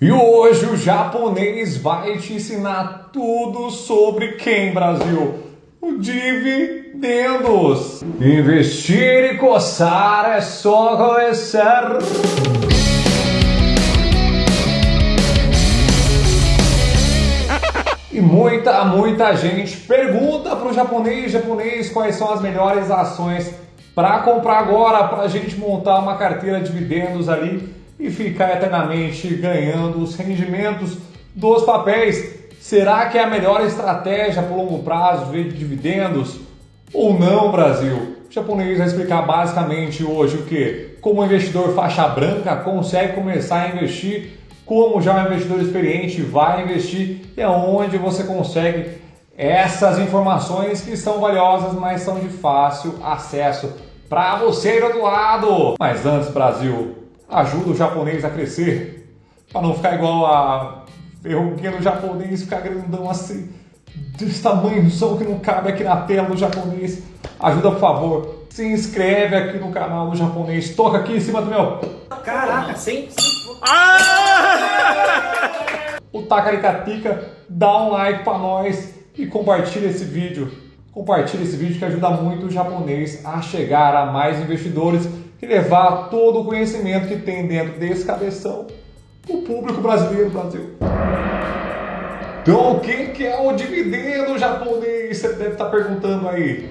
E hoje o japonês vai te ensinar tudo sobre quem, Brasil? O dividendos. Investir e coçar é só começar. E muita gente pergunta para o japonês quais são as melhores ações para comprar agora, para a gente montar uma carteira de dividendos ali e ficar eternamente ganhando os rendimentos dos papéis. Será que é a melhor estratégia por longo prazo ver dividendos ou não, Brasil? O japonês vai explicar basicamente hoje o que? Como o investidor faixa branca consegue começar a investir, como já um investidor experiente vai investir e aonde você consegue essas informações que são valiosas, mas são de fácil acesso para você do outro lado. Mas antes, Brasil, ajuda o japonês a crescer, para não ficar igual a verruguinha do japonês, ficar grandão assim, desse tamanho só que não cabe aqui na tela do japonês. Ajuda, por favor, se inscreve aqui no canal do japonês, toca aqui em cima do meu... Caraca, sem... O Tacaricatica, dá um like para nós e compartilha esse vídeo. Compartilha esse vídeo que ajuda muito o japonês a chegar a mais investidores e levar todo o conhecimento que tem dentro desse cabeção o público brasileiro, Brasil. Então, o que é o dividendo japonês? Você deve estar perguntando aí.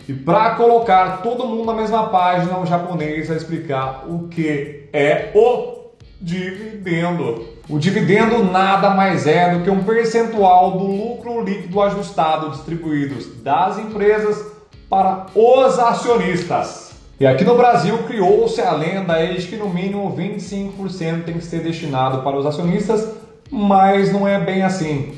E para colocar todo mundo na mesma página, o japonês vai explicar o que é o dividendo. O dividendo nada mais é do que um percentual do lucro líquido ajustado distribuídos das empresas para os acionistas. E aqui no Brasil criou-se a lenda aí de que no mínimo 25% tem que ser destinado para os acionistas, mas não é bem assim.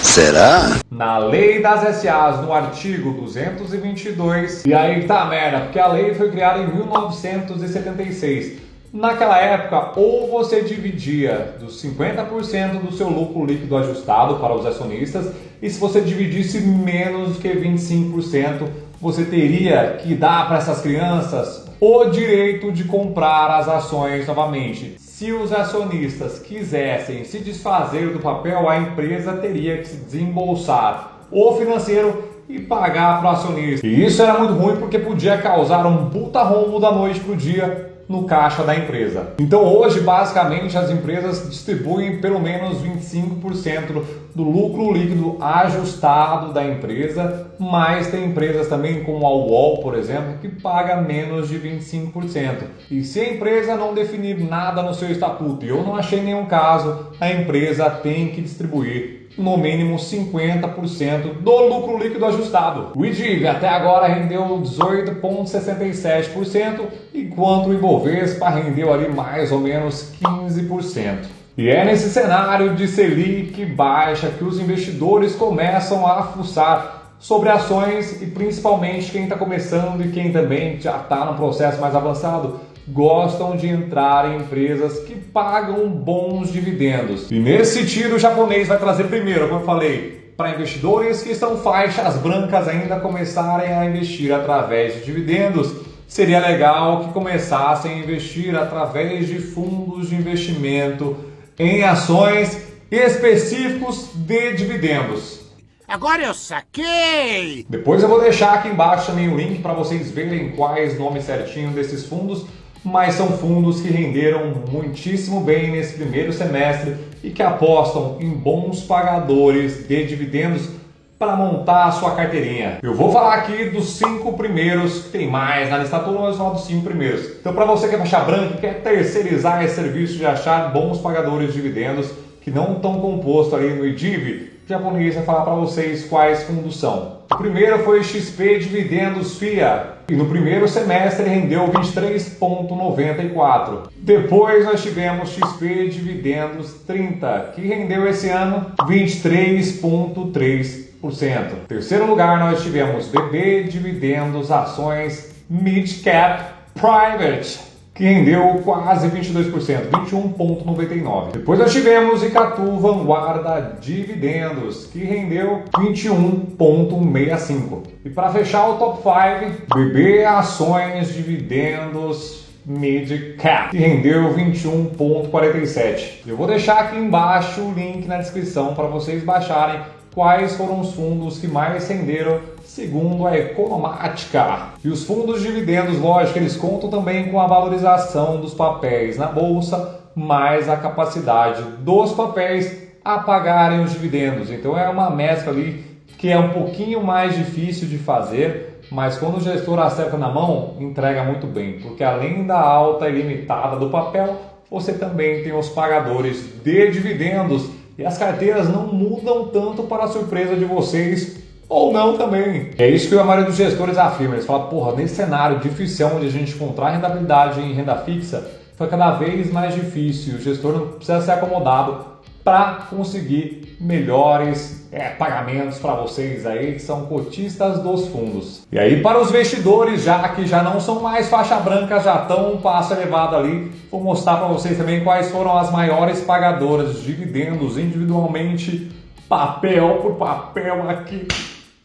Será? Na lei das SAs, no artigo 222, e aí tá merda, porque a lei foi criada em 1976. Naquela época, ou você dividia dos 50% do seu lucro líquido ajustado para os acionistas, e se você dividisse menos do que 25%, você teria que dar para essas crianças o direito de comprar as ações novamente. Se os acionistas quisessem se desfazer do papel, a empresa teria que se desembolsar o financeiro e pagar para o acionista. E isso era muito ruim porque podia causar um puta rombo da noite para o dia no caixa da empresa. Então hoje, basicamente, as empresas distribuem pelo menos 25% do lucro líquido ajustado da empresa, mas tem empresas também como a UOL, por exemplo, que paga menos de 25%. E se a empresa não definir nada no seu estatuto, e eu não achei nenhum caso, a empresa tem que distribuir no mínimo 50% do lucro líquido ajustado. O IDIV até agora rendeu 18,67%, enquanto o Ibovespa rendeu ali mais ou menos 15%. E é nesse cenário de Selic baixa que os investidores começam a fuçar sobre ações e principalmente quem está começando e quem também já está no processo mais avançado gostam de entrar em empresas que pagam bons dividendos. E nesse sentido, o japonês vai trazer primeiro, como eu falei, para investidores que estão faixas brancas ainda começarem a investir através de dividendos. Seria legal que começassem a investir através de fundos de investimento em ações específicos de dividendos. Agora eu saquei! Depois eu vou deixar aqui embaixo também o link para vocês verem quais nomes certinho desses fundos, mas são fundos que renderam muitíssimo bem nesse primeiro semestre e que apostam em bons pagadores de dividendos para montar a sua carteirinha. Eu vou falar aqui dos 5 primeiros, que tem mais na lista toda, mas eu vou falar dos 5 primeiros. Então, para você que é faixa branca e quer terceirizar esse serviço de achar bons pagadores de dividendos que não estão compostos ali no IDIV, o japonês vai falar para vocês quais fundos são. O primeiro foi XP Dividendos FIA, e no primeiro semestre rendeu 23,94. Depois nós tivemos XP Dividendos 30, que rendeu esse ano 23,3%. Em terceiro lugar nós tivemos BB Dividendos Ações Mid Cap Private, que rendeu quase 22%, 21,99%. Depois nós tivemos Icatu Vanguarda Dividendos, que rendeu 21,65%. E para fechar o top 5, BB Ações Dividendos Mid Cap, que rendeu 21,47. Eu vou deixar aqui embaixo o link na descrição para vocês baixarem quais foram os fundos que mais renderam segundo a Economática. E os fundos de dividendos, lógico, eles contam também com a valorização dos papéis na bolsa, mais a capacidade dos papéis a pagarem os dividendos. Então é uma mescla ali que é um pouquinho mais difícil de fazer, mas quando o gestor acerta na mão, entrega muito bem, porque além da alta ilimitada do papel, você também tem os pagadores de dividendos e as carteiras não mudam tanto para a surpresa de vocês, ou não também. É isso que a maioria dos gestores afirma. Eles falam, porra, nesse cenário difícil onde a gente encontrar rentabilidade em renda fixa, foi cada vez mais difícil. O gestor não precisa ser acomodado para conseguir melhores pagamentos para vocês aí que são cotistas dos fundos. E aí para os investidores já que já não são mais faixa branca, já estão um passo elevado ali, vou mostrar para vocês também quais foram as maiores pagadoras de dividendos individualmente, papel por papel aqui.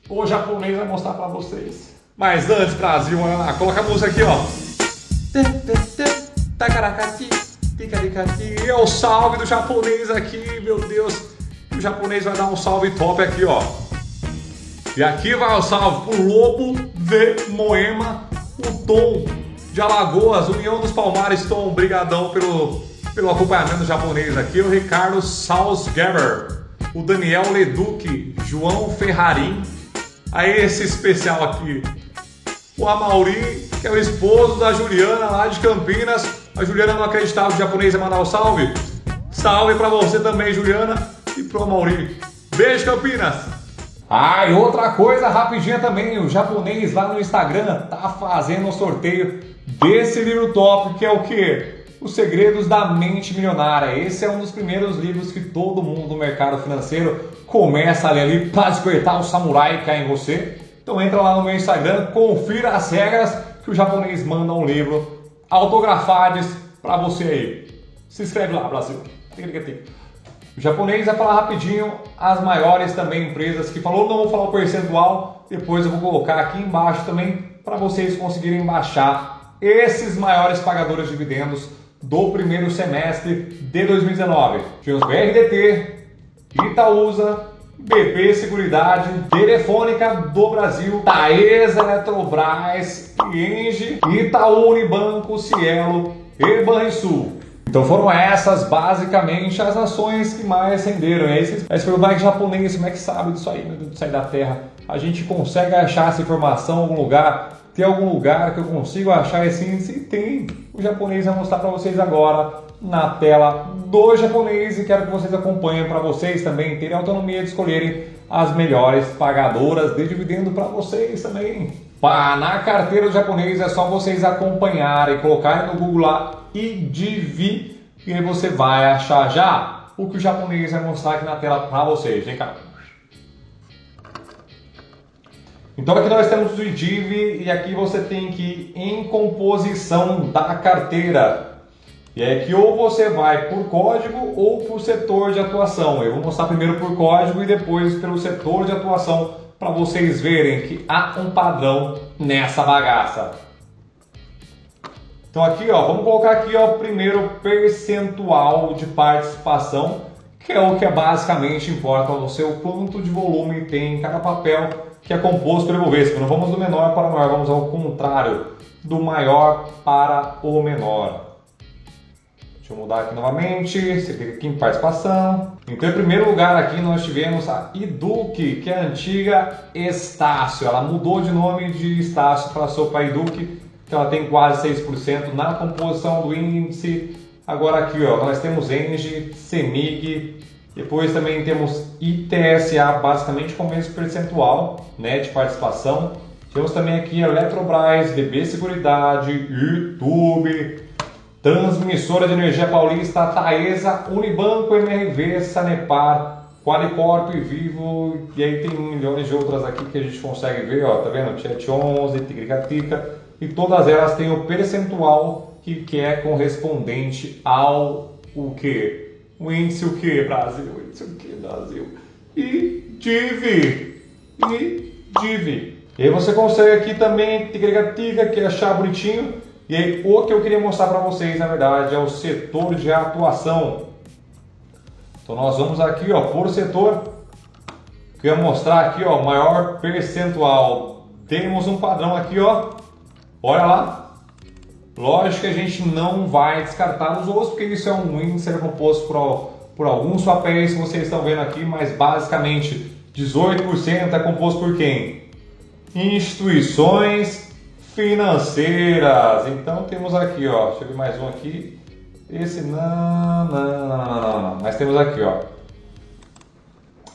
O japonês vai mostrar para vocês. Mas antes, Brasil, olha lá, coloca a música aqui, ó. Takaracati. É o salve do japonês aqui, meu Deus. O japonês vai dar um salve top aqui, ó. E aqui vai o salve pro Lobo de Moema, o Tom de Alagoas, União dos Palmares. Tom, brigadão pelo acompanhamento japonês aqui. O Ricardo Salzgeber, o Daniel Leduc, João Ferrarim. Aí esse especial aqui, o Amauri, que é o esposo da Juliana lá de Campinas. A Juliana não acreditava que o japonês ia mandar um salve. Salve pra você também, Juliana, e pro Amauri. Beijo, Campinas! Ah, e outra coisa rapidinha também, o japonês lá no Instagram tá fazendo um sorteio desse livro top, que é o quê? Os Segredos da Mente Milionária. Esse é um dos primeiros livros que todo mundo do mercado financeiro começa a ler ali para despertar o samurai que cai em você. Então entra lá no meu Instagram, confira as regras que o japonês manda um livro autografados para você aí. Se inscreve lá, Brasil. O japonês vai falar rapidinho as maiores também empresas que falou, não vou falar o percentual, depois eu vou colocar aqui embaixo também para vocês conseguirem baixar esses maiores pagadores de dividendos do primeiro semestre de 2019. Tivemos BRDT, Itaúsa, BP Seguridade, Telefônica do Brasil, Taesa, Eletrobras, Engie, Itaú Unibanco, Cielo e Banrisul. Então foram essas basicamente as ações que mais renderam. Aí você vai se perguntar, que japonês, como é que sabe disso aí, meu Deus, de sair da terra? A gente consegue achar essa informação em algum lugar? Tem algum lugar que eu consigo achar esse índice? Tem. O japonês vai mostrar para vocês agora na tela do japonês e quero que vocês acompanhem para vocês também terem autonomia de escolherem as melhores pagadoras de dividendo para vocês também. Na carteira do japonês é só vocês acompanharem, colocarem no Google lá IDV e aí você vai achar já o que o japonês vai mostrar aqui na tela para vocês. Vem cá. Então aqui nós temos o IDIV e aqui você tem que ir em composição da carteira. E é que ou você vai por código ou por setor de atuação. Eu vou mostrar primeiro por código e depois pelo setor de atuação para vocês verem que há um padrão nessa bagaça. Então aqui, ó, vamos colocar aqui, ó, primeiro percentual de participação, que é o que basicamente importa para você, o quanto de volume tem em cada papel que é composto pelo Ibovespa. Não vamos do menor para o maior, vamos ao contrário, do maior para o menor. Deixa eu mudar aqui novamente, você clica aqui em participação. Então, em primeiro lugar aqui nós tivemos a Iduc, que é a antiga Estácio. Ela mudou de nome de Estácio para Sopa Iduc, que ela tem quase 6% na composição do índice. Agora aqui, ó, nós temos Engie, Semig, depois também temos ITSA, basicamente com o mesmo percentual, né, de participação. Temos também aqui Eletrobras, BB Seguridade, YouTube, Transmissora de Energia Paulista, Taesa, Unibanco, MRV, Sanepar, Qualicorp, Vivo, e aí tem milhões de outras aqui que a gente consegue ver, ó, tá vendo? Chat 11, Ticaricatica, e todas elas têm o percentual que é correspondente ao o quê? O índice o quê, Brasil? O índice o quê, Brasil? E DIV. E aí você consegue aqui também Ticaricatica, que é achar bonitinho. E aí, o que eu queria mostrar para vocês, na verdade, é o setor de atuação. Então nós vamos aqui, ó, por setor, que eu ia mostrar aqui, ó, maior percentual. Temos um padrão aqui, ó, olha lá. Lógico que a gente não vai descartar os outros, porque isso é um índice composto por alguns papéis que vocês estão vendo aqui, mas basicamente 18% é composto por quem? Instituições financeiras. Então temos aqui, ó, deixa eu ver mais um aqui. Esse não. Mas temos aqui, ó,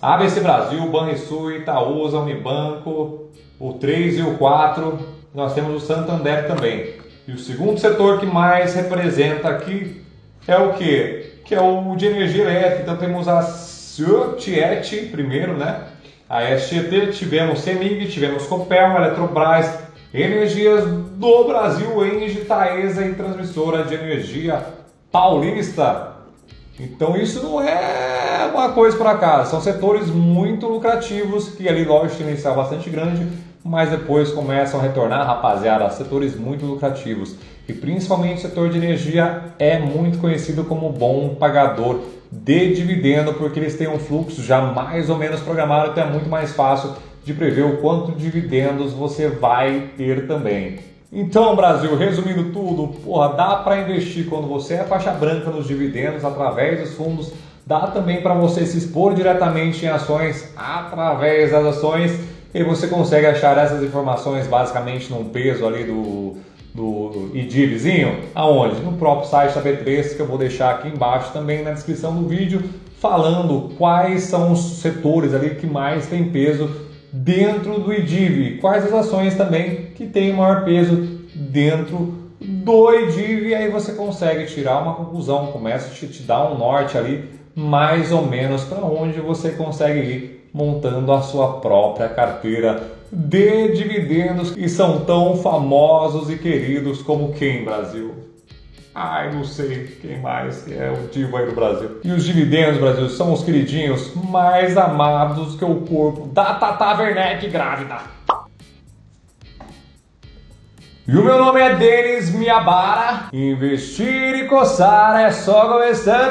ABC Brasil, Banrisul, Itaúsa, Unibanco, o 3 e o 4. Nós temos o Santander também. E o segundo setor que mais representa aqui é o quê? Que é o de energia elétrica. Então temos a SET primeiro, né? A SGT, tivemos CEMIG, tivemos Copel, Eletrobras, Energias do Brasil, Engie, Taesa e Transmissora de Energia Paulista. Então isso não é uma coisa por acaso, são setores muito lucrativos que ali, lógico, inicial bastante grande, mas depois começam a retornar, rapaziada, setores muito lucrativos. E principalmente o setor de energia é muito conhecido como bom pagador de dividendo, porque eles têm um fluxo já mais ou menos programado, então é muito mais fácil de prever o quanto de dividendos você vai ter também. Então, Brasil, resumindo tudo, porra, dá para investir quando você é faixa branca nos dividendos através dos fundos, dá também para você se expor diretamente em ações através das ações, e você consegue achar essas informações basicamente num peso ali do IDIVzinho, aonde? No próprio site da B3, que eu vou deixar aqui embaixo também na descrição do vídeo, falando quais são os setores ali que mais tem peso dentro do IDIV, quais as ações também que tem maior peso dentro do IDIV, e aí você consegue tirar uma conclusão, começa a te dar um norte ali, mais ou menos para onde você consegue ir montando a sua própria carteira de dividendos, que são tão famosos e queridos como quem, Brasil? Ai, não sei quem mais que é o divo aí do Brasil. E os dividendos, Brasil, são os queridinhos mais amados que o corpo da Tata Werneck grávida. E o meu nome é Denis Miyabara. Investir e coçar é só começar.